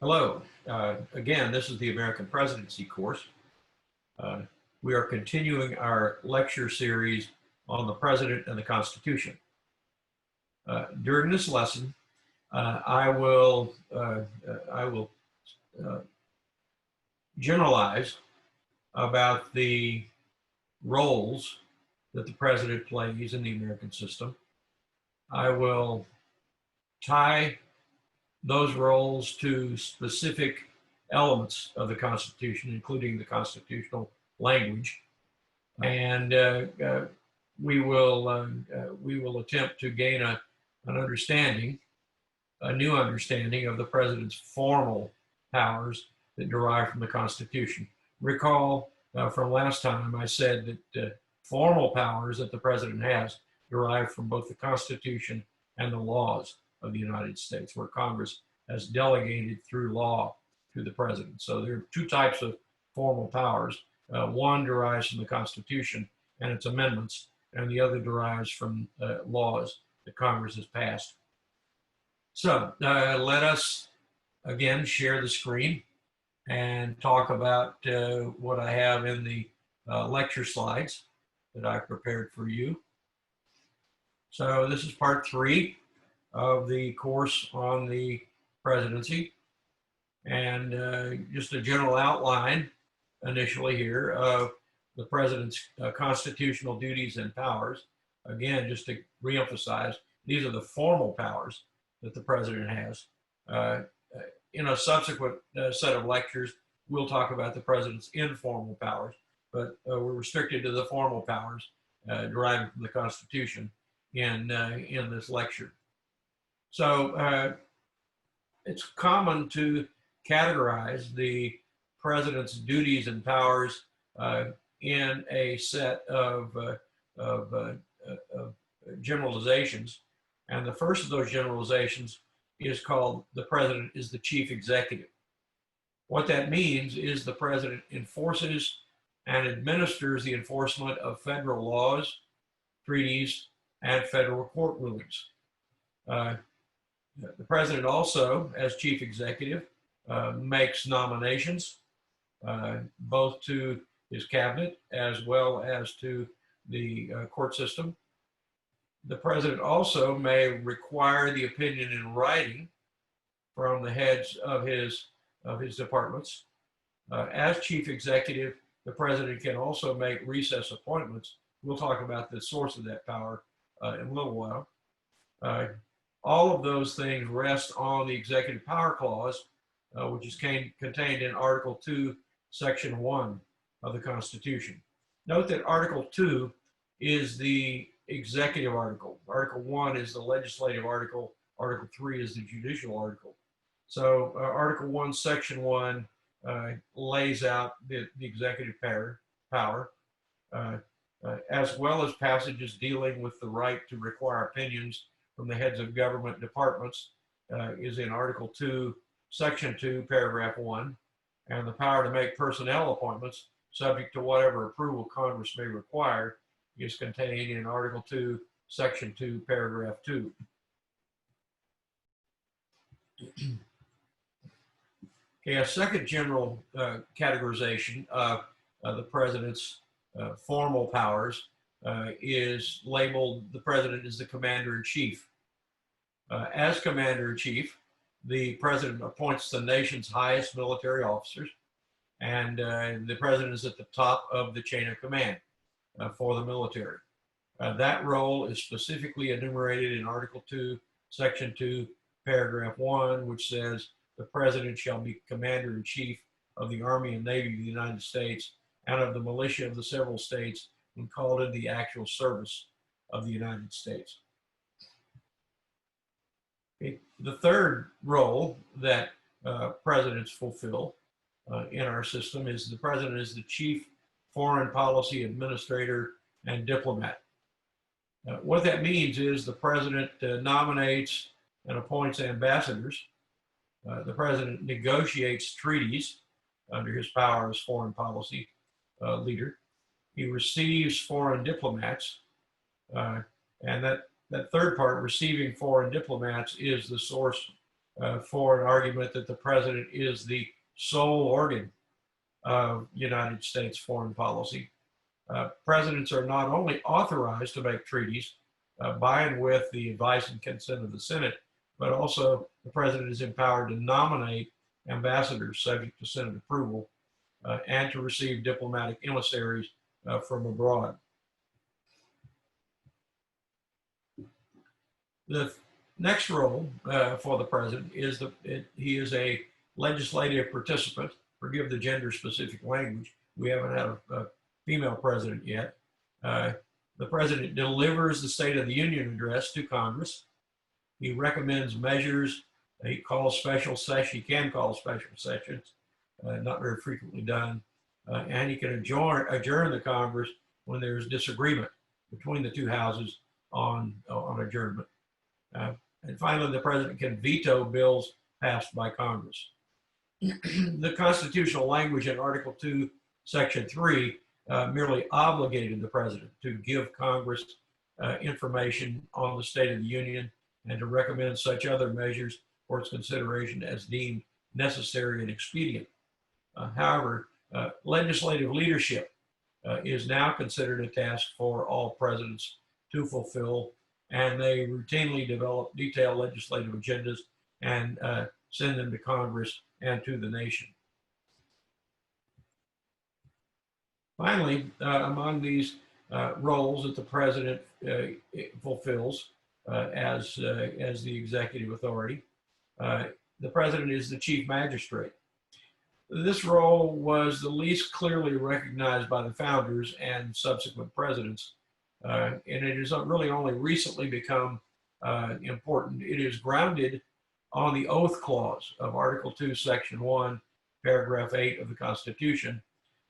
Hello. Again, this is the American Presidency course. Uh, we are continuing our lecture series on the President and the Constitution. During this lesson, I will generalize about the roles that the President plays in the American system. I will tie those roles to specific elements of the Constitution, including the constitutional language, and we will attempt to gain a new understanding of the president's formal powers that derive from the Constitution. Recall from last time I said that formal powers that the president has derive from both the Constitution and the laws of the United States, where Congress has delegated through law to the president. So there are two types of formal powers. One derives from the Constitution and its amendments, and the other derives from laws that Congress has passed. So let us again share the screen and talk about what I have in the lecture slides that I've prepared for you. So this is part 3 of the course on the presidency, and just a general outline initially here of the president's constitutional duties and powers. Again, just to reemphasize, these are the formal powers that the president has. In a subsequent set of lectures, we'll talk about the president's informal powers, but we're restricted to the formal powers deriving from the Constitution in this lecture. So it's common to categorize the president's duties and powers in a set of generalizations. And the first of those generalizations is called the president is the chief executive. What that means is the president enforces and administers the enforcement of federal laws, treaties, and federal court rulings. The president also, as chief executive, makes nominations both to his cabinet as well as to the court system. The president also may require the opinion in writing from the heads of his departments. As chief executive, the president can also make recess appointments. We'll talk about the source of that power in a little while. All of those things rest on the Executive Power Clause, which is contained in Article 2, Section 1 of the Constitution. Note that Article 2 is the executive article. Article 1 is the legislative article. Article 3 is the judicial article. So Article 1, Section 1 lays out the executive power, as well as passages dealing with the right to require opinions from the heads of government departments is in Article 2, Section 2, Paragraph 1, and the power to make personnel appointments subject to whatever approval Congress may require is contained in Article 2, Section 2, Paragraph 2. Okay, a second general categorization of the president's formal powers is labeled the president is the commander-in-chief. As commander-in-chief, the president appoints the nation's highest military officers, and the president is at the top of the chain of command for the military. That role is specifically enumerated in Article 2, Section 2, Paragraph 1, which says the president shall be commander-in-chief of the Army and Navy of the United States and of the militia of the several states when called in the actual service of the United States. Okay. The third role that presidents fulfill in our system is the president is the chief foreign policy administrator and diplomat. What that means is the president nominates and appoints ambassadors. The president negotiates treaties under his power as foreign policy leader. He receives foreign diplomats, and that third part, receiving foreign diplomats, is the source for an argument that the president is the sole organ of United States foreign policy. Presidents are not only authorized to make treaties by and with the advice and consent of the Senate, but also the president is empowered to nominate ambassadors subject to Senate approval and to receive diplomatic emissaries from abroad. The next role for the president is he is a legislative participant. Forgive the gender-specific language. We haven't had a female president yet. The president delivers the State of the Union address to Congress. He recommends measures. He calls special sessions. He can call special sessions, not very frequently done. And he can adjourn the Congress when there's disagreement between the two houses on adjournment. And finally, the president can veto bills passed by Congress. The constitutional language in Article 2, Section 3 merely obligated the president to give Congress information on the State of the Union and to recommend such other measures for its consideration as deemed necessary and expedient. However, legislative leadership is now considered a task for all presidents to fulfill, and they routinely develop detailed legislative agendas and send them to Congress and to the nation. Finally, among these roles that the president fulfills as the executive authority, the president is the chief magistrate. This role was the least clearly recognized by the founders and subsequent presidents, and it has really only recently become important. It is grounded on the oath clause of Article 2, Section 1, Paragraph 8 of the Constitution,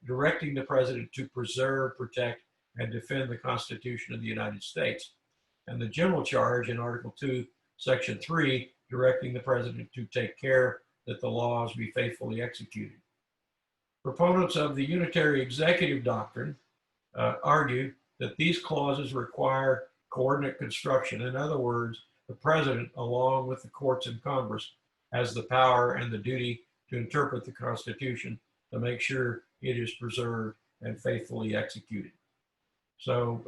directing the president to preserve, protect, and defend the Constitution of the United States, and the general charge in Article 2, Section 3, directing the president to take care that the laws be faithfully executed. Proponents of the unitary executive doctrine argue that these clauses require coordinate construction. In other words, the president, along with the courts and Congress, has the power and the duty to interpret the Constitution to make sure it is preserved and faithfully executed. So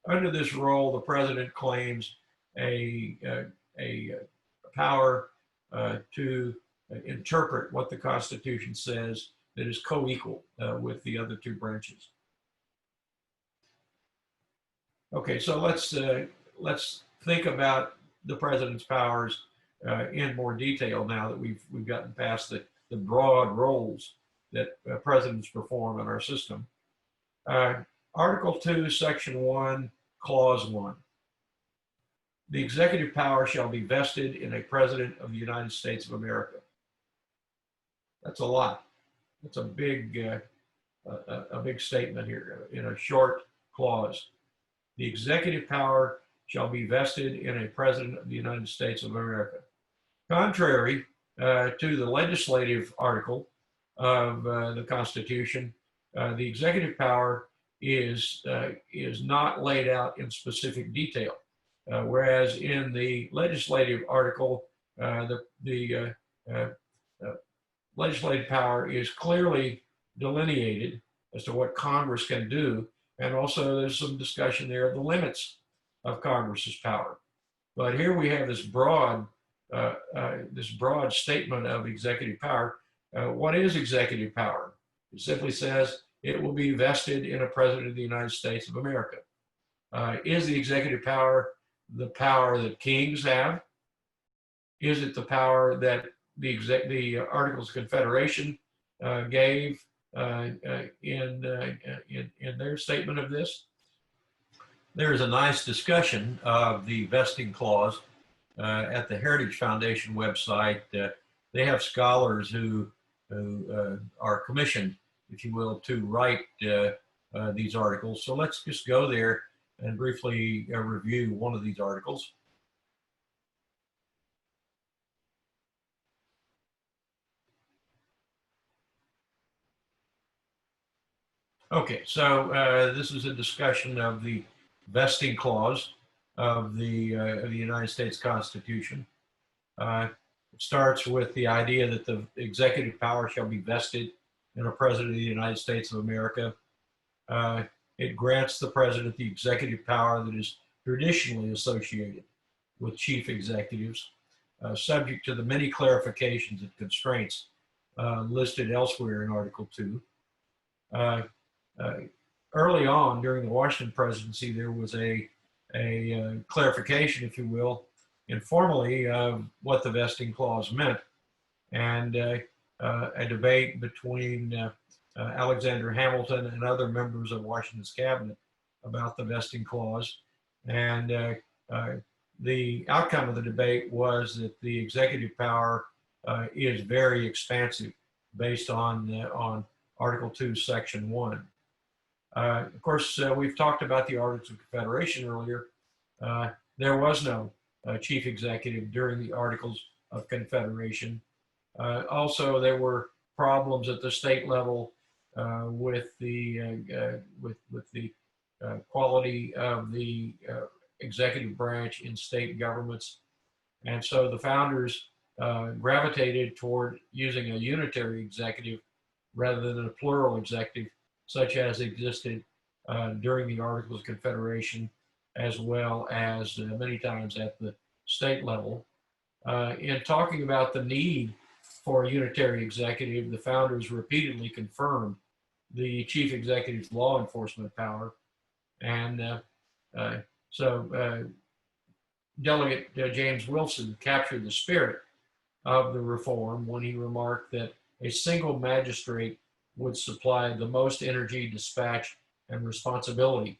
under this role, the president claims a power to interpret what the Constitution says that is co-equal with the other two branches. Okay, so let's think about the president's powers in more detail now that we've gotten past the broad roles that presidents perform in our system. Article 2, Section 1, Clause 1. The executive power shall be vested in a president of the United States of America. That's a lot. That's a big statement here in a short clause. The executive power shall be vested in a president of the United States of America. Contrary to the legislative article of the Constitution, the executive power is not laid out in specific detail, whereas in the legislative article, the legislative power is clearly delineated as to what Congress can do, and also there's some discussion there of the limits of Congress's power. But here we have this broad statement of executive power. What is executive power? It simply says it will be vested in a president of the United States of America. Is the executive power the power that kings have? Is it the power that the Articles of Confederation gave in their statement of this? There is a nice discussion of the vesting clause at the Heritage Foundation website. They have scholars who are commissioned, if you will, to write these articles. So let's just go there and briefly review one of these articles. Okay, so this is a discussion of the vesting clause of the United States Constitution. It starts with the idea that the executive power shall be vested in a president of the United States of America. It grants the president the executive power that is traditionally associated with chief executives, subject to the many clarifications and constraints listed elsewhere in Article 2. Early on during the Washington presidency, there was a clarification, if you will, informally of what the vesting clause meant, and a debate between Alexander Hamilton and other members of Washington's cabinet about the vesting clause. And the outcome of the debate was that the executive power is very expansive based on Article 2, Section 1. Of course, we've talked about the Articles of Confederation earlier. There was no chief executive during the Articles of Confederation. Also, there were problems at the state level with the quality of the executive branch in state governments, and so the founders gravitated toward using a unitary executive rather than a plural executive, such as existed during the Articles of Confederation, as well as many times at the state level. In talking about the need for a unitary executive, the founders repeatedly confirmed the chief executive's law enforcement power. And so Delegate James Wilson captured the spirit of the reform when he remarked that a single magistrate would supply the most energy, dispatch, and responsibility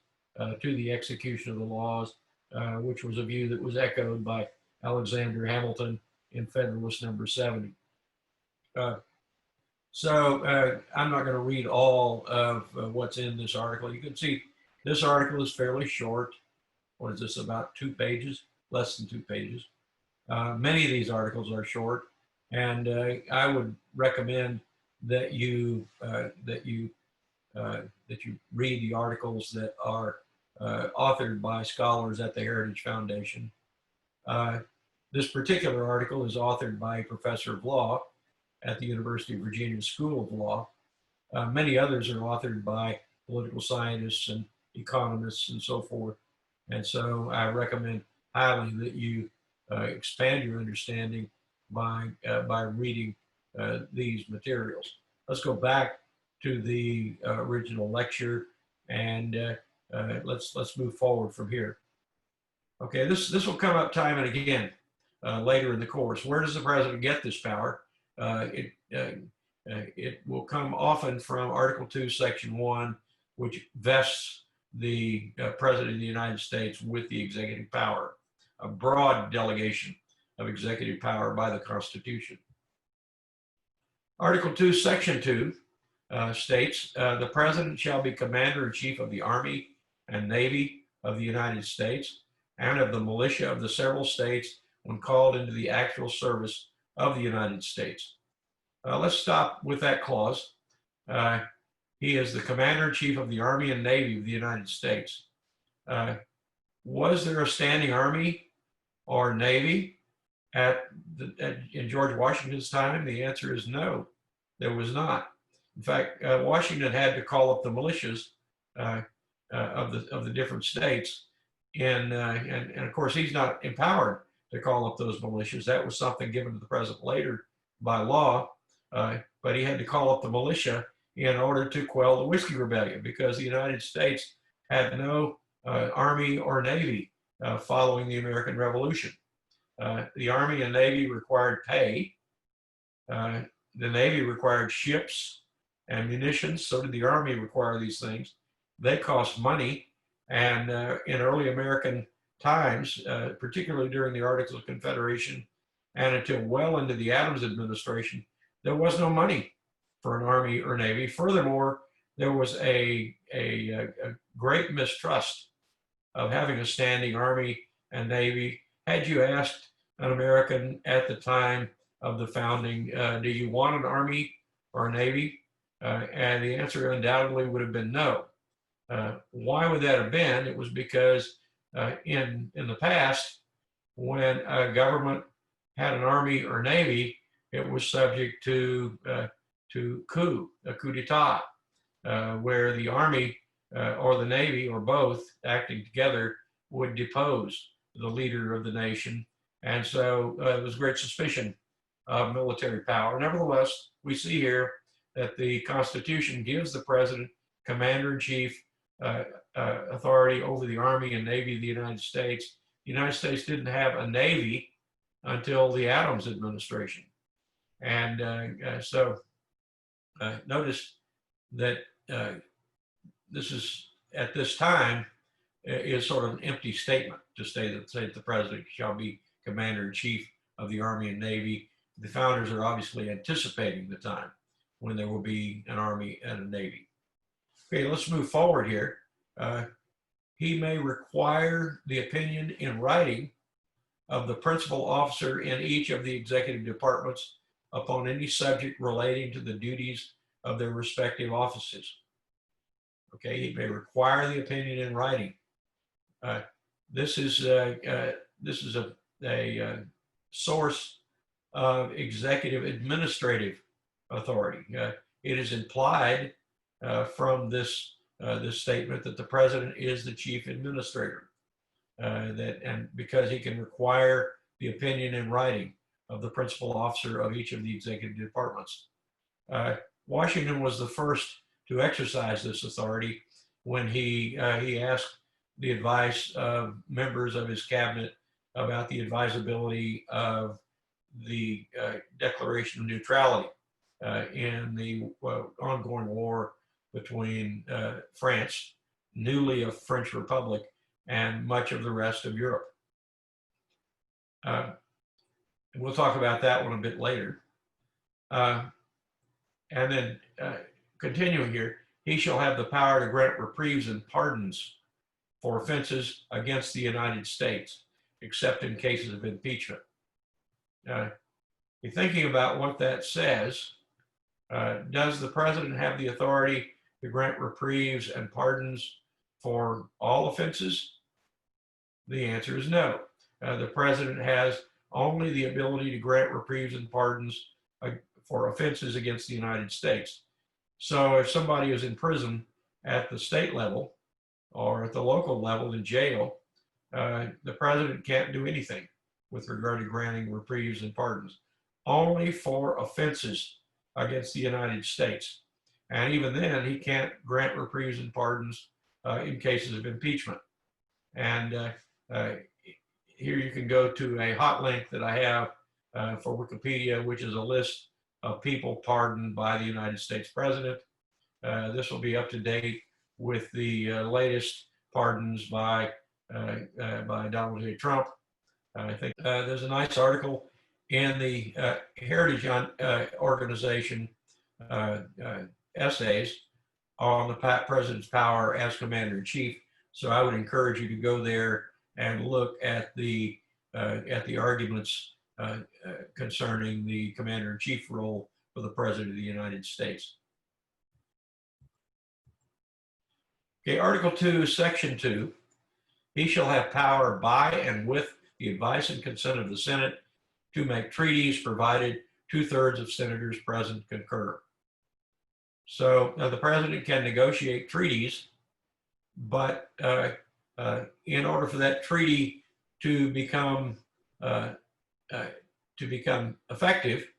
to the execution of the laws, which was a view that was echoed by Alexander Hamilton in Federalist Number 70. So I'm not going to read all of what's in this article. You can see this article is fairly short. What is this, about 2 pages? Less than 2 pages. Many of these articles are short, and I would recommend that you read the articles that are authored by scholars at the Heritage Foundation. This particular article is authored by a professor of law at the University of Virginia School of Law. Many others are authored by political scientists and economists and so forth. And so I recommend highly that you expand your understanding by reading these materials. Let's go back to the original lecture, and let's move forward from here. Okay, this will come up time and again later in the course. Where does the president get this power? It will come often from Article 2, Section 1, which vests the President of the United States with the executive power, a broad delegation of executive power by the Constitution. Article 2, Section 2 states, the President shall be Commander-in-Chief of the Army and Navy of the United States and of the militia of the several states when called into the actual service of the United States. Let's stop with that clause. He is the Commander-in-Chief of the Army and Navy of the United States. Was there a standing Army or Navy in George Washington's time? The answer is no, there was not. In fact, Washington had to call up the militias of the different states, and of course he's not empowered to call up those militias. That was something given to the president later by law, but he had to call up the militia in order to quell the Whiskey Rebellion, because the United States had no Army or Navy following the American Revolution. The Army and Navy required pay. The Navy required ships and munitions. So did the Army require these things. They cost money. And in early American times, particularly during the Articles of Confederation and until well into the Adams administration, there was no money for an Army or Navy. Furthermore, there was a great mistrust of having a standing Army and Navy. Had you asked an American at the time of the founding, do you want an Army or a Navy? And the answer undoubtedly would have been no. Why would that have been? It was because in the past, when a government had an army or navy, it was subject to a coup d'état, where the army or the navy or both acting together would depose the leader of the nation. And so there was great suspicion of military power. Nevertheless, we see here that the Constitution gives the president commander-in-chief authority over the Army and Navy of the United States. The United States didn't have a Navy until the Adams administration. And so notice that this is, at this time, is sort of an empty statement to say that the president shall be commander-in-chief of the Army and Navy. The founders are obviously anticipating the time when there will be an Army and a Navy. Okay, let's move forward here. He may require the opinion in writing of the principal officer in each of the executive departments upon any subject relating to the duties of their respective offices. Okay, he may require the opinion in writing. This is a source of executive administrative authority. It is implied from this statement that the president is the chief administrator, and because he can require the opinion in writing of the principal officer of each of the executive departments. Washington was the first to exercise this authority when he asked the advice of members of his cabinet about the advisability of the Declaration of Neutrality in the ongoing war between France, newly a French Republic, and much of the rest of Europe. We'll talk about that one a bit later. And then continuing here, he shall have the power to grant reprieves and pardons for offenses against the United States, except in cases of impeachment. You're thinking about what that says. Does the president have the authority to grant reprieves and pardons for all offenses? The answer is no. The president has only the ability to grant reprieves and pardons for offenses against the United States. So if somebody is in prison at the state level or at the local level in jail, the president can't do anything with regard to granting reprieves and pardons, only for offenses against the United States. And even then, he can't grant reprieves and pardons in cases of impeachment. And here you can go to a hot link that I have for Wikipedia, which is a list of people pardoned by the United States president. This will be up to date with the latest pardons by Donald J. Trump. I think there's a nice article in the Heritage Organization essays on the president's power as commander-in-chief. So I would encourage you to go there and look at the arguments concerning the commander-in-chief role for the president of the United States. Okay, Article 2, Section 2. He shall have power by and with the advice and consent of the Senate to make treaties, provided 2/3 of senators present concur. So the president can negotiate treaties, but in order for that treaty to become effective,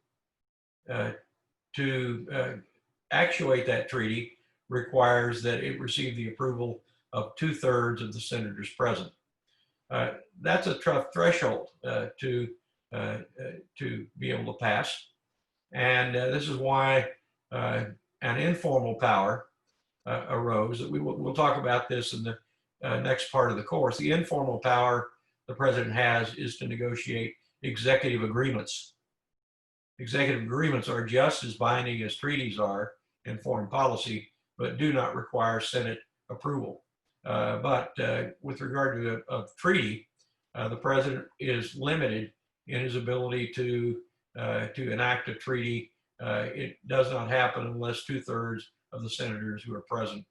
to actuate that treaty requires that it receive the approval of 2/3 of the senators present. That's a tough threshold to be able to pass, and this is why an informal power arose. We'll talk about this in the next part of the course. The informal power the president has is to negotiate executive agreements. Executive agreements are just as binding as treaties are in foreign policy, but do not require Senate approval. But with regard to a treaty, the president is limited in his ability to enact a treaty. It does not happen unless 2/3 of the senators who are present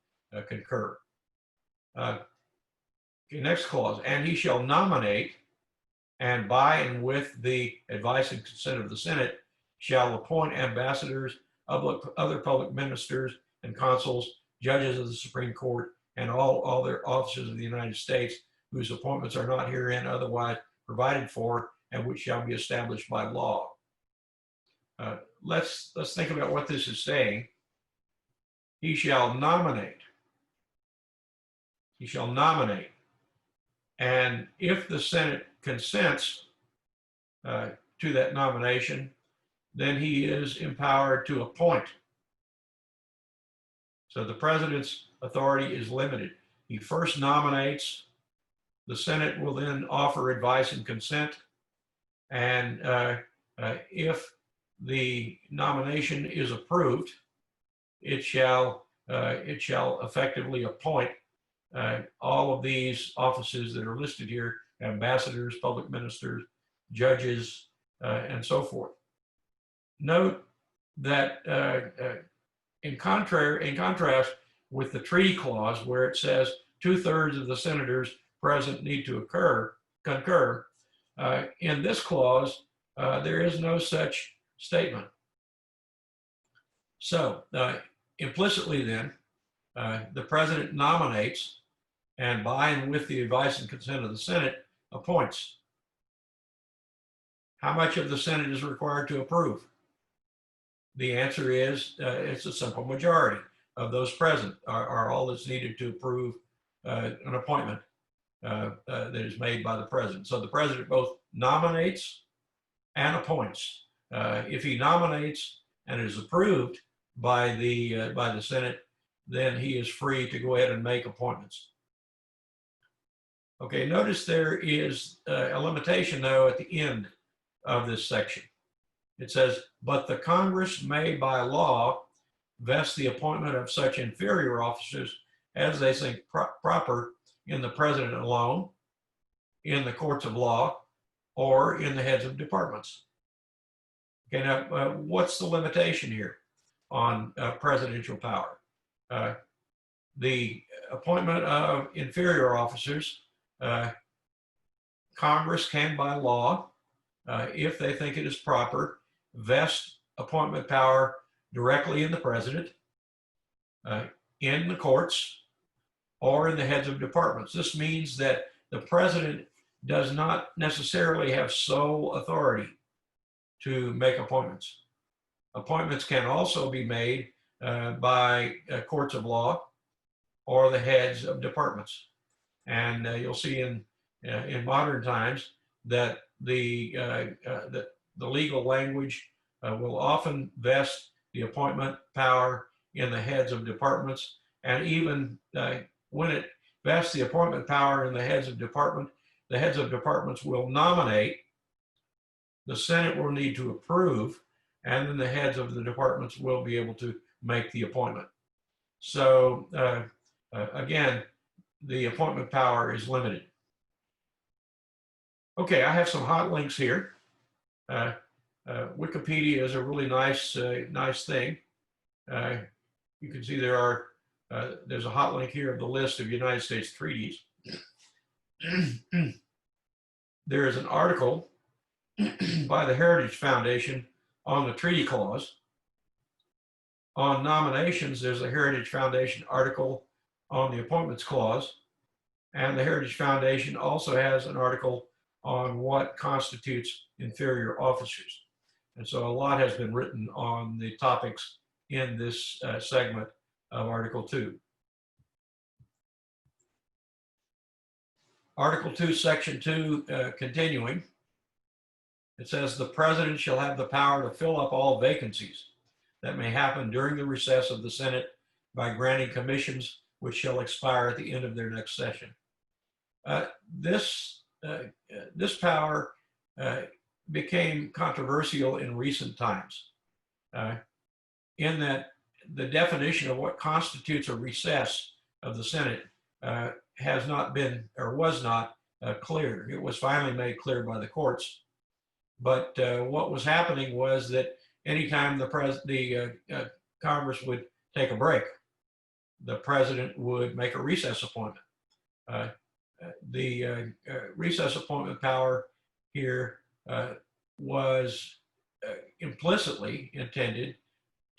concur. Okay, next clause, and he shall nominate and by and with the advice and consent of the Senate, shall appoint ambassadors, other public ministers and consuls, judges of the Supreme Court, and all other officers of the United States whose appointments are not herein otherwise provided for and which shall be established by law. Let's think about what this is saying. He shall nominate. He shall nominate. And if the Senate consents to that nomination, then he is empowered to appoint. So the president's authority is limited. He first nominates. The Senate will then offer advice and consent. And if the nomination is approved, it shall effectively appoint all of these offices that are listed here: ambassadors, public ministers, judges, and so forth. Note that in contrast with the treaty clause, where it says 2/3 of the senators present need to concur, in this clause, there is no such statement. So implicitly then, the president nominates, and by and with the advice and consent of the Senate, appoints. How much of the Senate is required to approve? The answer is it's a simple majority of those present are all that's needed to approve an appointment that is made by the president. So the president both nominates and appoints. If he nominates and is approved by the Senate, then he is free to go ahead and make appointments. Okay, notice there is a limitation though at the end of this section. It says, but the Congress may by law vest the appointment of such inferior officers as they think proper in the president alone, in the courts of law, or in the heads of departments. Okay, now what's the limitation here on presidential power? The appointment of inferior officers, Congress can by law, if they think it is proper, vest appointment power directly in the president, in the courts, or in the heads of departments. This means that the president does not necessarily have sole authority to make appointments. Appointments can also be made by courts of law or the heads of departments. And you'll see in modern times that the legal language will often vest the appointment power in the heads of departments, and even when it vests the appointment power in the heads of departments will nominate, the Senate will need to approve, and then the heads of the departments will be able to make the appointment. So again, the appointment power is limited. Okay, I have some hot links here. Wikipedia is a really nice thing. You can see there's a hot link here of the list of United States treaties. There is an article by the Heritage Foundation on the treaty clause. On nominations, there's a Heritage Foundation article on the appointments clause. And the Heritage Foundation also has an article on what constitutes inferior officers. And so a lot has been written on the topics in this segment of Article 2. Article 2, Section 2, continuing, it says the president shall have the power to fill up all vacancies that may happen during the recess of the Senate by granting commissions which shall expire at the end of their next session. This power became controversial in recent times, in that the definition of what constitutes a recess of the Senate has not been, or was not clear. It was finally made clear by the courts. But what was happening was that anytime the Congress would take a break, the president would make a recess appointment. The recess appointment power here was implicitly intended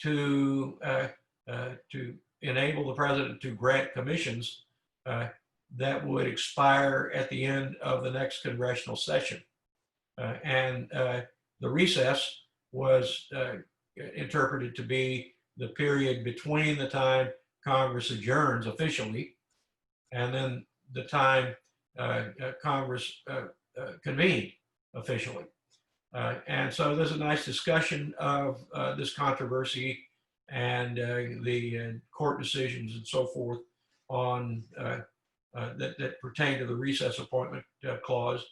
to enable the president to grant commissions that would expire at the end of the next congressional session. And the recess was interpreted to be the period between the time Congress adjourns officially and then the time Congress convened officially. And so there's a nice discussion of this controversy and the court decisions and so forth on that pertain to the recess appointment clause.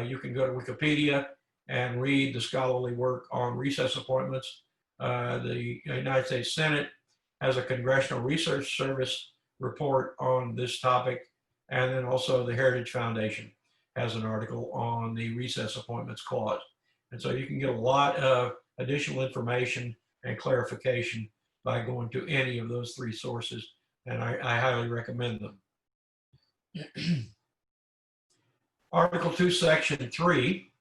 You can go to Wikipedia and read the scholarly work on recess appointments. The United States Senate has a Congressional Research Service report on this topic, and then also the Heritage Foundation has an article on the recess appointments clause. And so you can get a lot of additional information and clarification by going to any of those three sources, and I highly recommend them. Article 2, Section 3,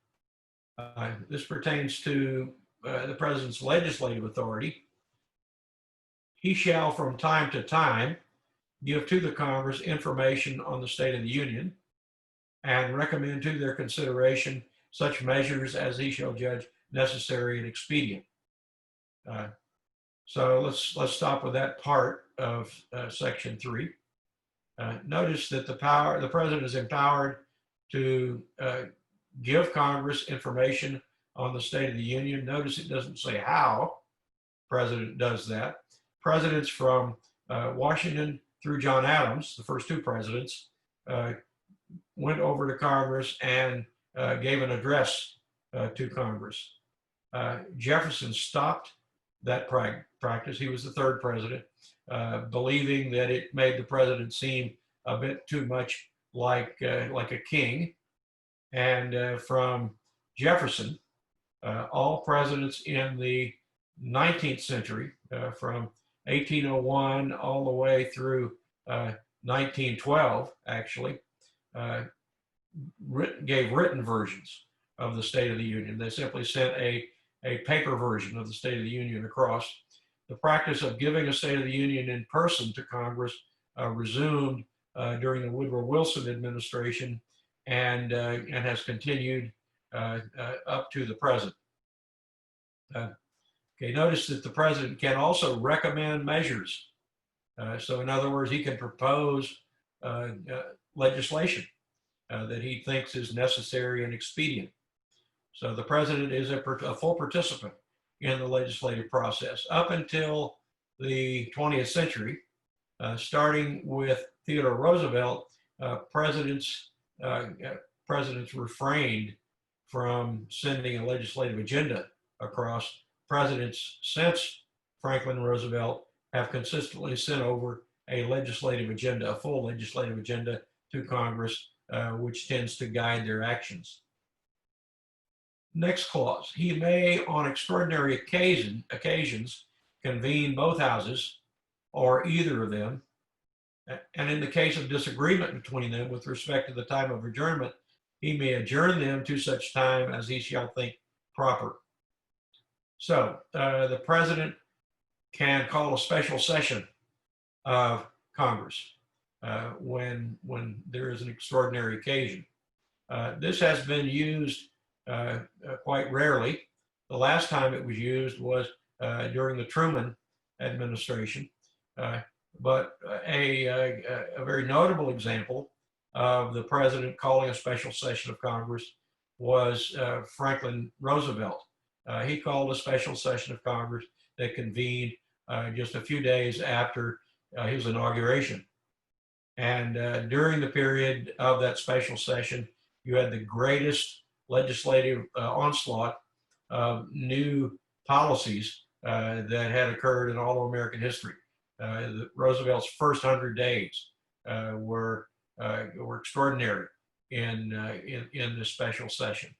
this pertains to the president's legislative authority. He shall from time to time give to the Congress information on the state of the Union and recommend to their consideration such measures as he shall judge necessary and expedient. So let's stop with that part of Section 3. Notice that the president is empowered to give Congress information on the State of the Union. Notice it doesn't say how the president does that. Presidents from Washington through John Adams, the first two presidents, went over to Congress and gave an address to Congress. Jefferson stopped that practice. He was the third president, believing that it made the president seem a bit too much like a king. And from Jefferson, all presidents in the 19th century, from 1801 all the way through 1912, actually, gave written versions of the State of the Union. They simply sent a paper version of the State of the Union across. The practice of giving a State of the Union in person to Congress resumed during the Woodrow Wilson administration and has continued up to the present. Okay, notice that the president can also recommend measures. So in other words, he can propose legislation that he thinks is necessary and expedient. So the president is a full participant in the legislative process up until the 20th century, starting with Theodore Roosevelt. Presidents refrained from sending a legislative agenda across. Presidents since Franklin Roosevelt have consistently sent over a legislative agenda, a full legislative agenda to Congress, which tends to guide their actions. Next clause, he may on extraordinary occasions convene both houses or either of them, and in the case of disagreement between them with respect to the time of adjournment, he may adjourn them to such time as he shall think proper. So the president can call a special session of Congress when there is an extraordinary occasion. This has been used quite rarely. The last time it was used was during the Truman administration. But a very notable example of the president calling a special session of Congress was Franklin Roosevelt. He called a special session of Congress that convened just a few days after his inauguration. And during the period of that special session, you had the greatest legislative onslaught of new policies that had occurred in all of American history. Roosevelt's first 100 days were extraordinary in this special session.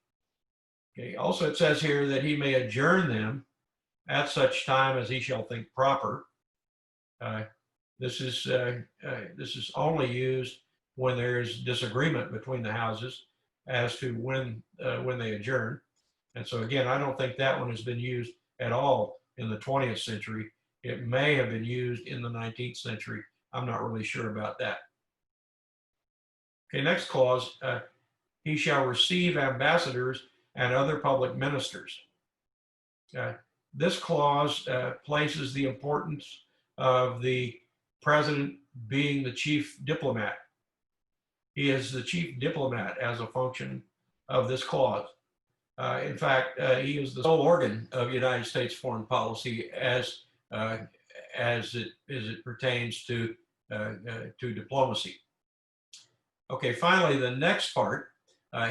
Okay. Also, it says here that he may adjourn them at such time as he shall think proper. This is only used when there is disagreement between the houses, as to when they adjourn. And so again, I don't think that one has been used at all in the 20th century. It may have been used in the 19th century. I'm not really sure about that. Okay, next clause, he shall receive ambassadors and other public ministers. This clause places the importance of the president being the chief diplomat. He is the chief diplomat as a function of this clause. In fact, he is the sole organ of United States foreign policy as it pertains to diplomacy. Okay, finally, the next part,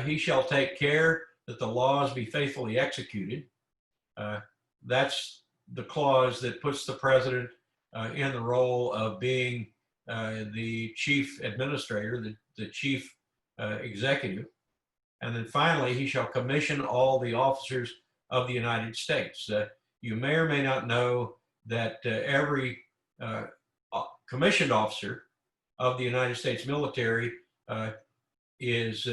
he shall take care that the laws be faithfully executed. That's the clause that puts the president in the role of being the chief administrator, the chief executive. And then finally, he shall commission all the officers of the United States. You may or may not know that every commissioned officer of the United States military is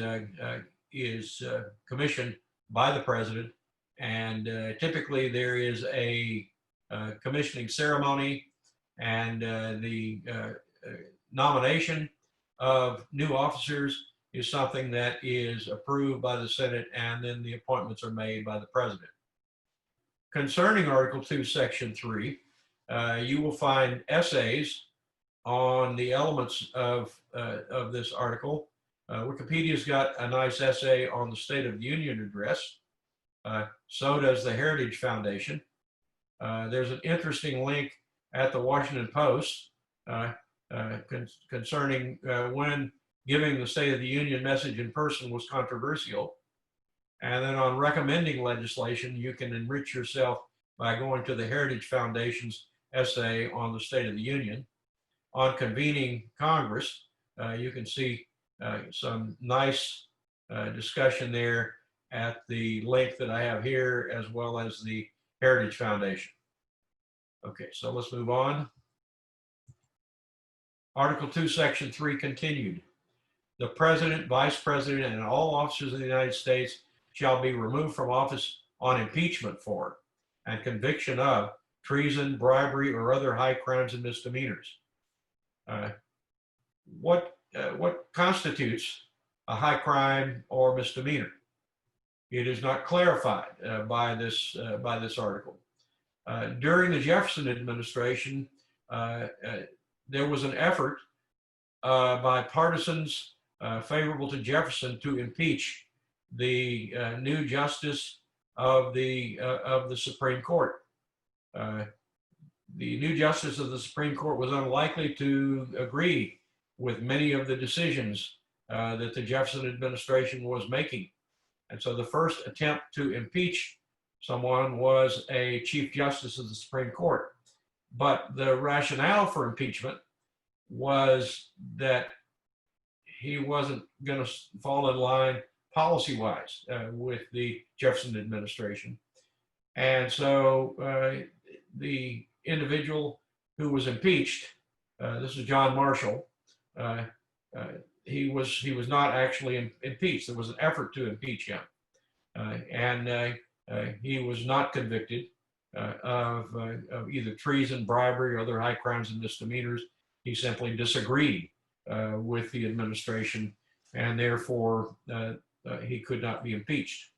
commissioned by the president, and typically there is a commissioning ceremony, and the nomination of new officers is something that is approved by the Senate, and then the appointments are made by the president. Concerning Article 2, Section 3, you will find essays on the elements of this article. Wikipedia's got a nice essay on the State of the Union address. So does the Heritage Foundation. There's an interesting link at the Washington Post concerning when giving the State of the Union message in person was controversial. And then on recommending legislation, you can enrich yourself by going to the Heritage Foundation's essay on the State of the Union. On convening Congress, you can see some nice discussion there at the link that I have here, as well as the Heritage Foundation. Okay, so let's move on. Article 2, Section 3 continued. The president, vice president, and all officers of the United States shall be removed from office on impeachment for and conviction of treason, bribery, or other high crimes and misdemeanors. What constitutes a high crime or misdemeanor? It is not clarified by this article. During the Jefferson administration, there was an effort by partisans favorable to Jefferson to impeach the new justice of the Supreme Court. The new justice of the Supreme Court was unlikely to agree with many of the decisions that the Jefferson administration was making. And so the first attempt to impeach someone was a Chief Justice of the Supreme Court. But the rationale for impeachment was that he wasn't going to fall in line policy-wise with the Jefferson administration. And so the individual who was impeached, this is John Marshall, he was not actually impeached. There was an effort to impeach him. And he was not convicted of either treason, bribery, or other high crimes and misdemeanors. He simply disagreed with the administration, and therefore he could not be impeached.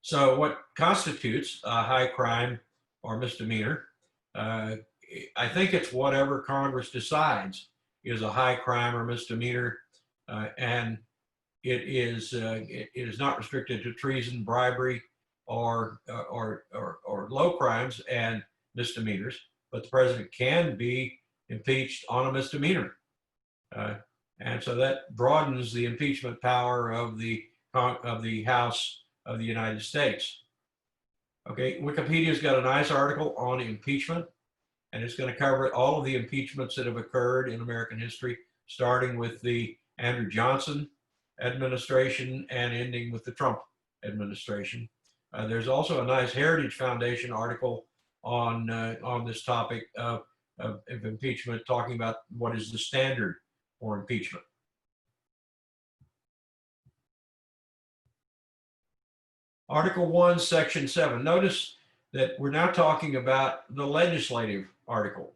So what constitutes a high crime or misdemeanor? I think it's whatever Congress decides is a high crime or misdemeanor, and it is not restricted to treason, bribery, or low crimes and misdemeanors, but the president can be impeached on a misdemeanor. And so that broadens the impeachment power of the House of the United States. Okay, Wikipedia's got a nice article on impeachment, and it's going to cover all of the impeachments that have occurred in American history, starting with the Andrew Johnson administration and ending with the Trump administration. There's also a nice Heritage Foundation article on this topic of impeachment, talking about what is the standard for impeachment. Article 1, Section 7. Notice that we're now talking about the legislative article.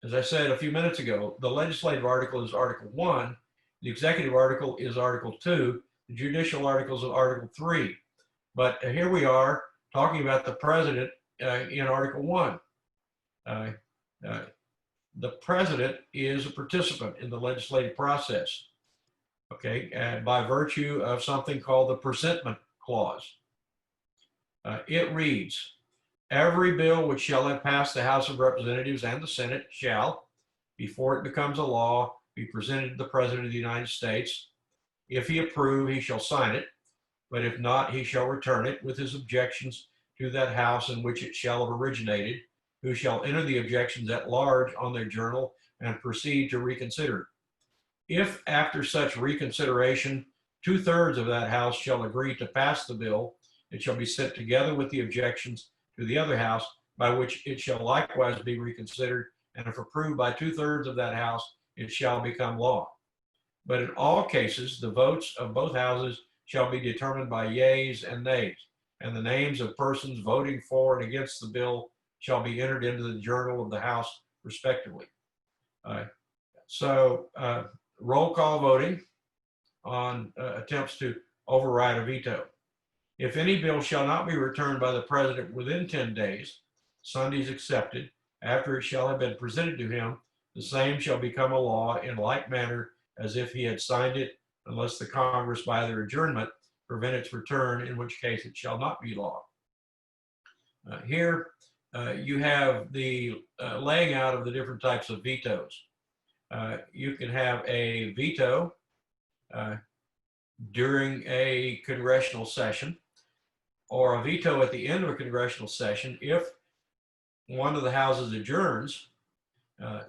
As I said a few minutes ago, the legislative article is Article 1, the executive article is Article 2, the judicial articles is Article 3. But here we are talking about the president in Article 1. The president is a participant in the legislative process, okay, by virtue of something called the presentment clause. It reads, every bill which shall have passed the House of Representatives and the Senate shall, before it becomes a law, be presented to the President of the United States. If he approve, he shall sign it, but if not, he shall return it with his objections to that House in which it shall have originated, who shall enter the objections at large on their journal and proceed to reconsider. If after such reconsideration, 2/3 of that House shall agree to pass the bill, it shall be sent together with the objections to the other House, by which it shall likewise be reconsidered, and if approved by 2/3 of that House, it shall become law. But in all cases, the votes of both houses shall be determined by yeas and nays, and the names of persons voting for and against the bill shall be entered into the journal of the House respectively. Roll call voting on attempts to override a veto. If any bill shall not be returned by the president within 10 days, Sundays excepted, after it shall have been presented to him, the same shall become a law in like manner as if he had signed it, unless the Congress by their adjournment prevent its return, in which case it shall not be law. Here you have the laying out of the different types of vetoes. You can have a veto during a congressional session, or a veto at the end of a congressional session. If one of the houses adjourns,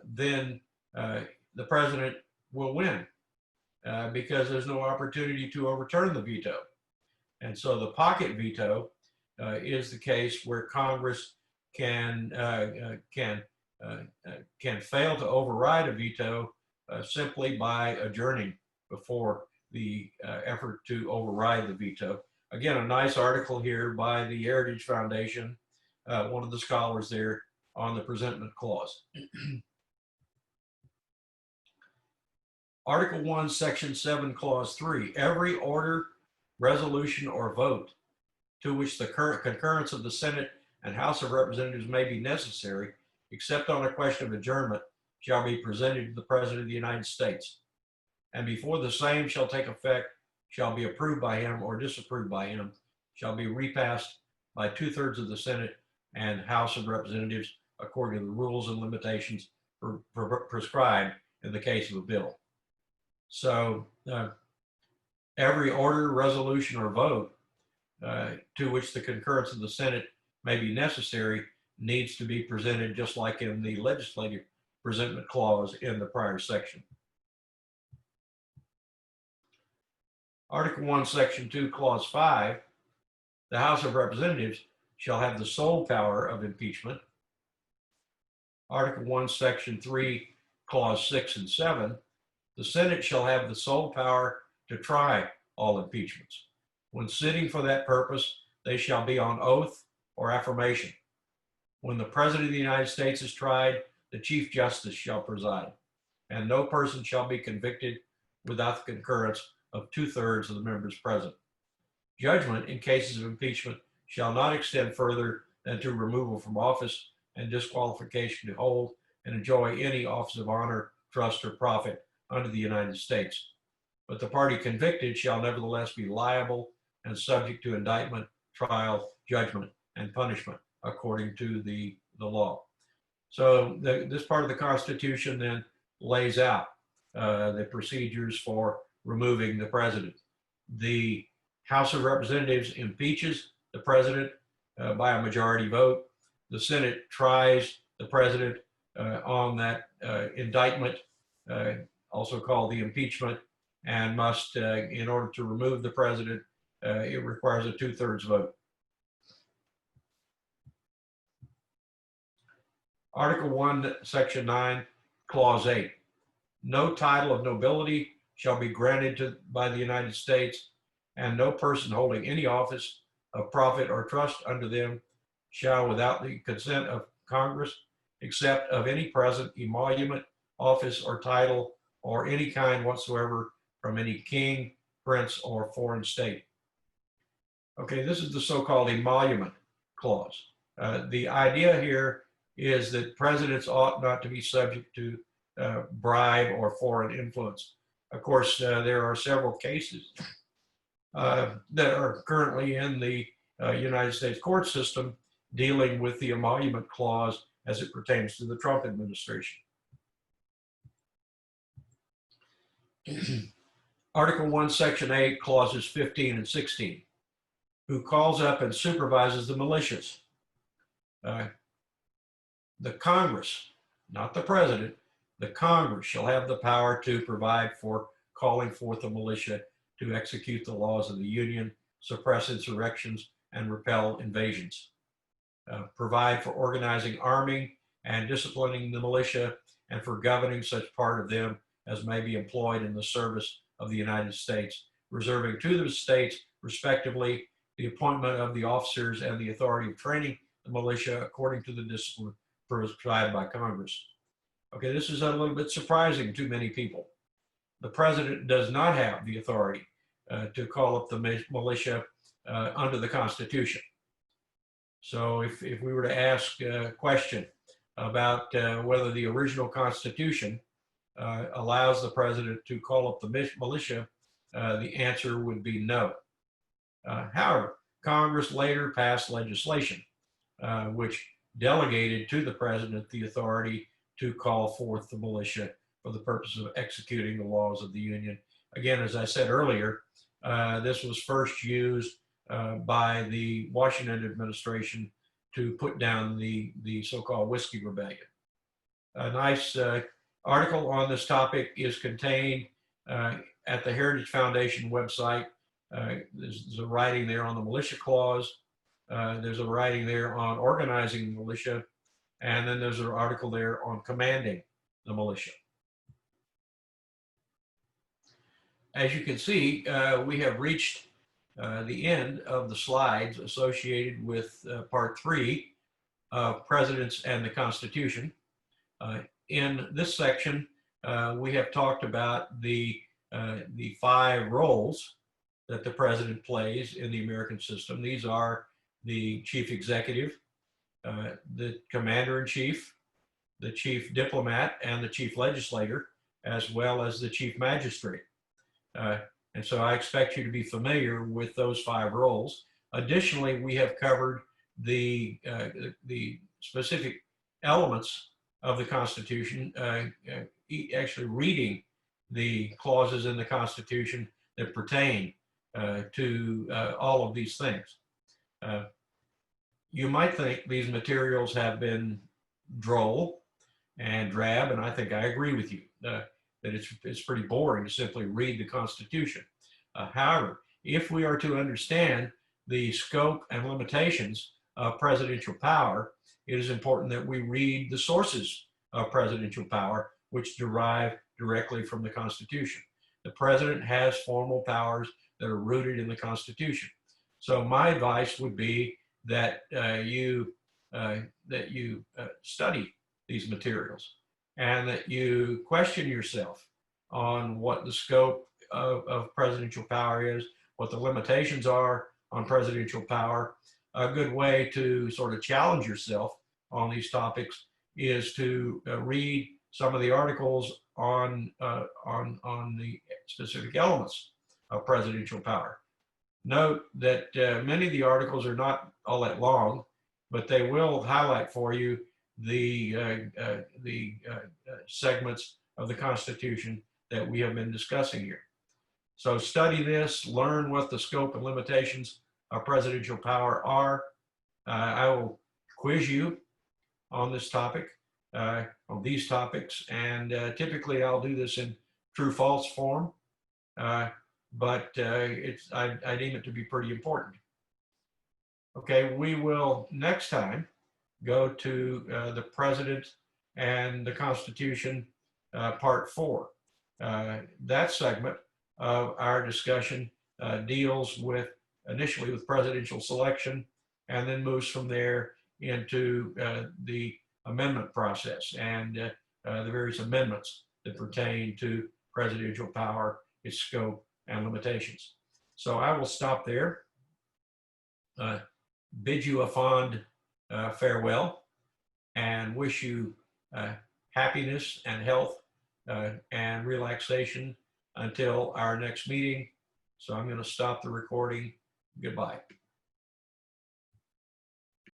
then the president will win because there's no opportunity to overturn the veto. And so the pocket veto is the case where Congress can fail to override a veto simply by adjourning before the effort to override the veto. Again, a nice article here by the Heritage Foundation, one of the scholars there, on the presentment clause. Article 1, Section 7, Clause 3, every order, resolution, or vote to which the concurrence of the Senate and House of Representatives may be necessary, except on a question of adjournment, shall be presented to the President of the United States. And before the same shall take effect, shall be approved by him or disapproved by him, shall be repassed by 2/3 of the Senate and House of Representatives according to the rules and limitations prescribed in the case of a bill. So every order, resolution, or vote to which the concurrence of the Senate may be necessary needs to be presented just like in the legislative presentment clause in the prior section. Article 1, Section 2, Clause 5, the House of Representatives shall have the sole power of impeachment. Article 1, Section 3, Clause 6 and 7, the Senate shall have the sole power to try all impeachments. When sitting for that purpose, they shall be on oath or affirmation. When the President of the United States is tried, the Chief Justice shall preside, and no person shall be convicted without the concurrence of 2/3 of the members present. Judgment in cases of impeachment shall not extend further than to removal from office and disqualification to hold and enjoy any office of honor, trust, or profit under the United States. But the party convicted shall nevertheless be liable and subject to indictment, trial, judgment, and punishment according to the law. So this part of the Constitution then lays out the procedures for removing the president. The House of Representatives impeaches the president by a majority vote. The Senate tries the president on that indictment, also called the impeachment, and must, in order to remove the president, it requires a 2/3 vote. Article 1, Section 9, Clause 8. No title of nobility shall be granted by the United States and no person holding any office of profit or trust under them shall, without the consent of Congress, accept of any present, emolument, office, or title, or any kind whatsoever from any king, prince, or foreign state. Okay, this is the so-called emolument clause. The idea here is that presidents ought not to be subject to bribe or foreign influence. Of course, there are several cases that are currently in the United States court system dealing with the emolument clause as it pertains to the Trump administration. Article 1, Section 8, clauses 15 and 16. Who calls up and supervises the militias? The Congress, not the president, the Congress shall have the power to provide for calling forth the militia to execute the laws of the Union, suppress insurrections, and repel invasions. Provide for organizing, arming, and disciplining the militia, and for governing such part of them as may be employed in the service of the United States, reserving to the states, respectively, the appointment of the officers and the authority of training the militia according to the discipline prescribed by Congress. Okay, this is a little bit surprising to many people. The president does not have the authority to call up the militia under the Constitution. So if we were to ask a question about whether the original Constitution allows the president to call up the militia, the answer would be no. However, Congress later passed legislation which delegated to the president the authority to call forth the militia for the purpose of executing the laws of the Union. Again, as I said earlier, this was first used by the Washington administration to put down the so-called Whiskey Rebellion. A nice article on this topic is contained at the Heritage Foundation website. There's a writing there on the militia clause. There's a writing there on organizing the militia. And then there's an article there on commanding the militia. As you can see, we have reached the end of the slides associated with part 3 of Presidents and the Constitution. In this section, we have talked about the 5 roles that the president plays in the American system. These are the chief executive, the commander-in-chief, the chief diplomat, and the chief legislator, as well as the chief magistrate. And so I expect you to be familiar with those 5 roles. Additionally, we have covered the specific elements of the Constitution, actually reading the clauses in the Constitution that pertain to all of these things. You might think these materials have been droll and drab, and I think I agree with you that it's pretty boring to simply read the Constitution. However, if we are to understand the scope and limitations of presidential power, it is important that we read the sources of presidential power, which derive directly from the Constitution. The president has formal powers that are rooted in the Constitution. So my advice would be that you study these materials and that you question yourself on what the scope of presidential power is, what the limitations are on presidential power. A good way to sort of challenge yourself on these topics is to read some of the articles on the specific elements of presidential power. Note that many of the articles are not all that long, but they will highlight for you the segments of the Constitution that we have been discussing here. So study this, learn what the scope and limitations of presidential power are. I will quiz you on this topic, on these topics, and typically I'll do this in true-false form, but I deem it to be pretty important. Okay, we will next time go to the President and the Constitution, part 4. That segment of our discussion deals with initially with presidential selection and then moves from there into the amendment process and the various amendments that pertain to presidential power, its scope, and limitations. So I will stop there, bid you a fond farewell, and wish you happiness and health and relaxation until our next meeting. So I'm going to stop the recording. Goodbye.